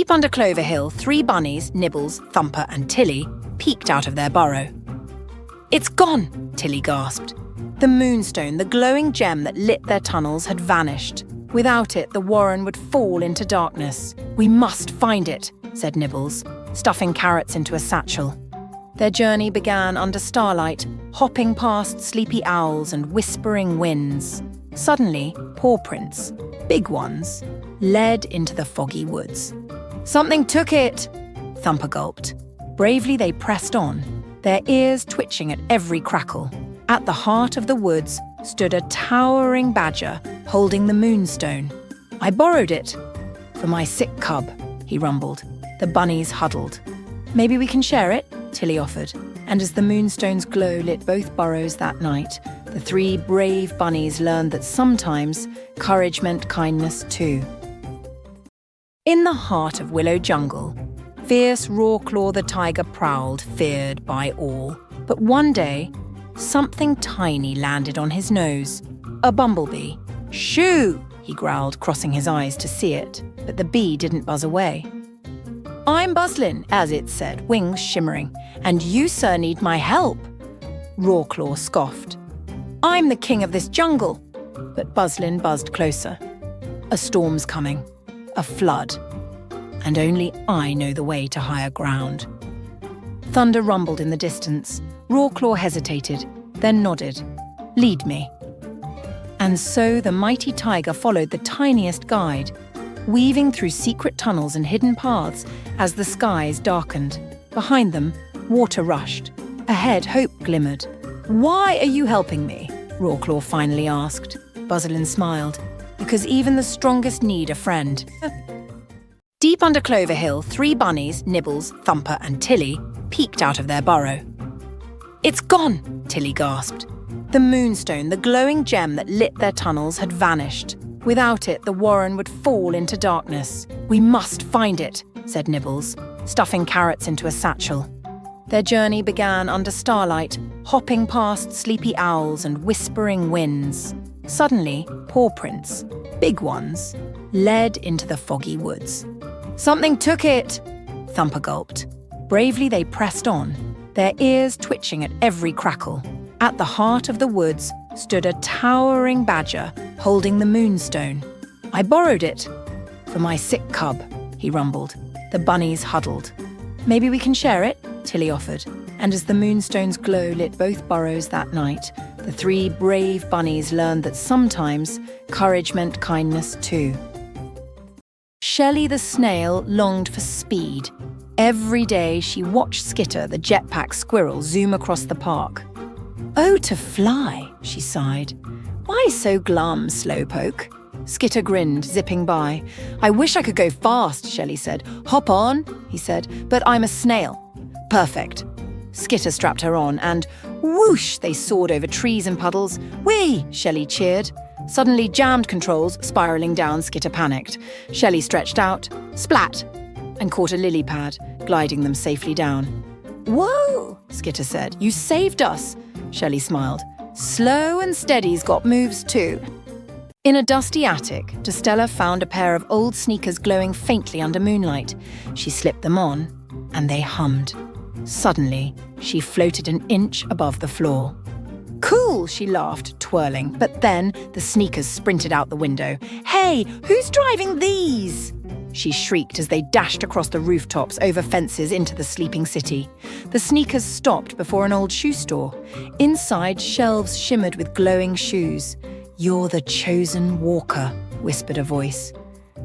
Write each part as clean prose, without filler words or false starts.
Deep under Clover Hill, 3 bunnies, Nibbles, Thumper and Tilly, peeked out of their burrow. "It's gone," Tilly gasped. The moonstone, the glowing gem that lit their tunnels, had vanished. Without it, the warren would fall into darkness. "We must find it," said Nibbles, stuffing carrots into a satchel. Their journey began under starlight, hopping past sleepy owls and whispering winds. Suddenly, paw prints, big ones, led into the foggy woods. "Something took it," Thumper gulped. Bravely they pressed on, their ears twitching at every crackle. At the heart of the woods stood a towering badger holding the moonstone. "I borrowed it." "For my sick cub," he rumbled. The bunnies huddled. "Maybe we can share it," Tilly offered. And as the moonstone's glow lit both burrows that night, the 3 brave bunnies learned that sometimes courage meant kindness too. In the heart of Willow Jungle, fierce Rawclaw the tiger prowled, feared by all. But one day, something tiny landed on his nose. A bumblebee. "Shoo!" he growled, crossing his eyes to see it. But the bee didn't buzz away. "I'm Buzzlin," as it said, wings shimmering. "And you, sir, need my help." Rawclaw scoffed. "I'm the king of this jungle." But Buzzlin buzzed closer. "A storm's coming. A flood. And only I know the way to higher ground." Thunder rumbled in the distance. Rawclaw hesitated, then nodded. "Lead me." And so the mighty tiger followed the tiniest guide, weaving through secret tunnels and hidden paths as the skies darkened. Behind them, water rushed. Ahead, hope glimmered. "Why are you helping me?" Rawclaw finally asked. Buzzlin smiled. "Because even the strongest need a friend." Deep under Clover Hill, 3 bunnies, Nibbles, Thumper and Tilly, peeked out of their burrow. "It's gone," Tilly gasped. The moonstone, the glowing gem that lit their tunnels, had vanished. Without it, the warren would fall into darkness. "We must find it," said Nibbles, stuffing carrots into a satchel. Their journey began under starlight, hopping past sleepy owls and whispering winds. Suddenly, paw prints, big ones, led into the foggy woods. "Something took it," Thumper gulped. Bravely they pressed on, their ears twitching at every crackle. At the heart of the woods stood a towering badger holding the moonstone. "I borrowed it." "For my sick cub," he rumbled. The bunnies huddled. "Maybe we can share it," Tilly offered. And as the moonstone's glow lit both burrows that night, the 3 brave bunnies learned that sometimes courage meant kindness too. Shelley the snail longed for speed. Every day she watched Skitter, the jetpack squirrel, zoom across the park. "Oh, to fly," she sighed. "Why so glum, slowpoke?" Skitter grinned, zipping by. "I wish I could go fast," Shelley said. "Hop on," he said, "but I'm a snail." "Perfect." Skitter strapped her on and, whoosh, they soared over trees and puddles. "Whee!" Shelley cheered. Suddenly jammed controls, spiralling down, Skitter panicked. Shelley stretched out, splat, and caught a lily pad, gliding them safely down. "Whoa," Skitter said. "You saved us." Shelley smiled. "Slow and steady's got moves too." In a dusty attic, Dostella found a pair of old sneakers glowing faintly under moonlight. She slipped them on, and they hummed. Suddenly, she floated an inch above the floor. "Cool," she laughed, twirling. But then the sneakers sprinted out the window. "Hey, who's driving these?" she shrieked as they dashed across the rooftops, over fences, into the sleeping city. The sneakers stopped before an old shoe store. Inside, shelves shimmered with glowing shoes. "You're the chosen walker," whispered a voice.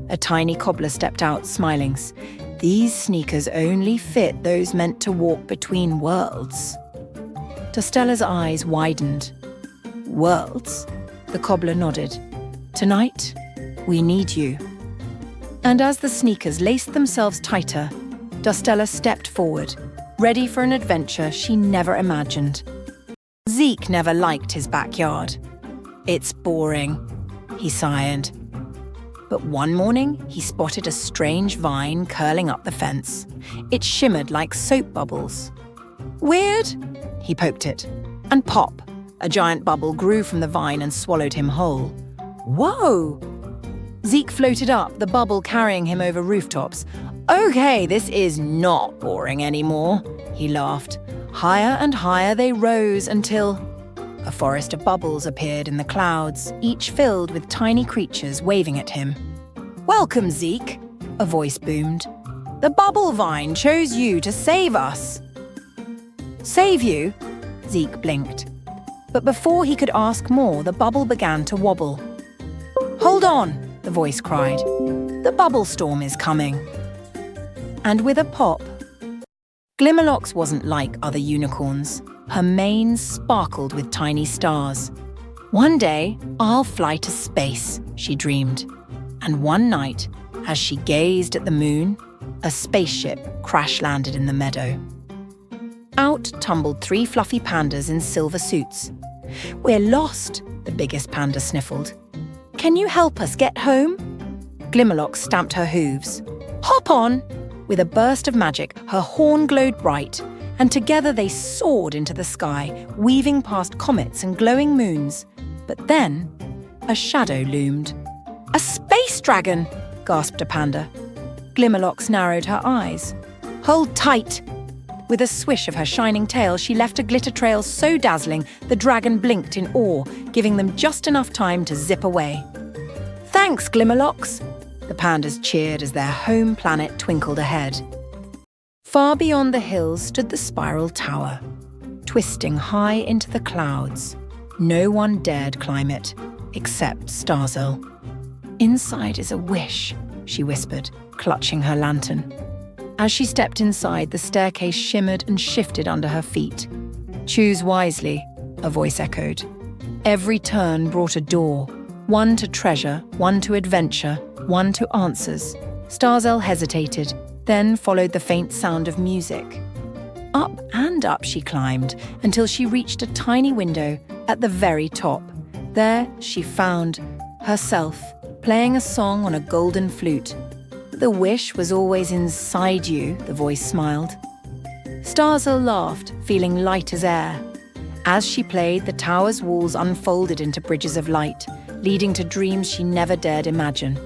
A tiny cobbler stepped out, smiling. "These sneakers only fit those meant to walk between worlds." Dostella's eyes widened. "Worlds?" The cobbler nodded. "Tonight, we need you." And as the sneakers laced themselves tighter, Dostella stepped forward, ready for an adventure she never imagined. Zeke never liked his backyard. "It's boring," he sighed. But one morning, he spotted a strange vine curling up the fence. It shimmered like soap bubbles. "Weird?" He poked it. And pop! A giant bubble grew from the vine and swallowed him whole. "Whoa!" Zeke floated up, the bubble carrying him over rooftops. "Okay, this is not boring anymore," he laughed. Higher and higher they rose until a forest of bubbles appeared in the clouds, each filled with tiny creatures waving at him. "Welcome, Zeke," a voice boomed. "The bubble vine chose you to save us." "Save you?" Zeke blinked. But before he could ask more, the bubble began to wobble. "Hold on," the voice cried. "The bubble storm is coming." And with a pop, Glimmerlocks wasn't like other unicorns. Her mane sparkled with tiny stars. "One day, I'll fly to space," she dreamed. And one night, as she gazed at the moon, a spaceship crash-landed in the meadow. Out tumbled 3 fluffy pandas in silver suits. "We're lost," the biggest panda sniffled. "Can you help us get home?" Glimmerlocks stamped her hooves. "Hop on!" With a burst of magic, her horn glowed bright, and together they soared into the sky, weaving past comets and glowing moons. But then, a shadow loomed. "A space dragon!" gasped a panda. Glimmerlocks narrowed her eyes. "Hold tight!" With a swish of her shining tail, she left a glitter trail so dazzling the dragon blinked in awe, giving them just enough time to zip away. "Thanks, Glimmerlocks!" The pandas cheered as their home planet twinkled ahead. Far beyond the hills stood the spiral tower, twisting high into the clouds. No one dared climb it, except Starzl. "Inside is a wish," she whispered, clutching her lantern. As she stepped inside, the staircase shimmered and shifted under her feet. "Choose wisely," a voice echoed. Every turn brought a door, one to treasure, one to adventure, one to answers. Starzl hesitated, then followed the faint sound of music. Up and up she climbed until she reached a tiny window at the very top. There she found herself playing a song on a golden flute. "The wish was always inside you," the voice smiled. Starzl laughed, feeling light as air. As she played, the tower's walls unfolded into bridges of light, leading to dreams she never dared imagine.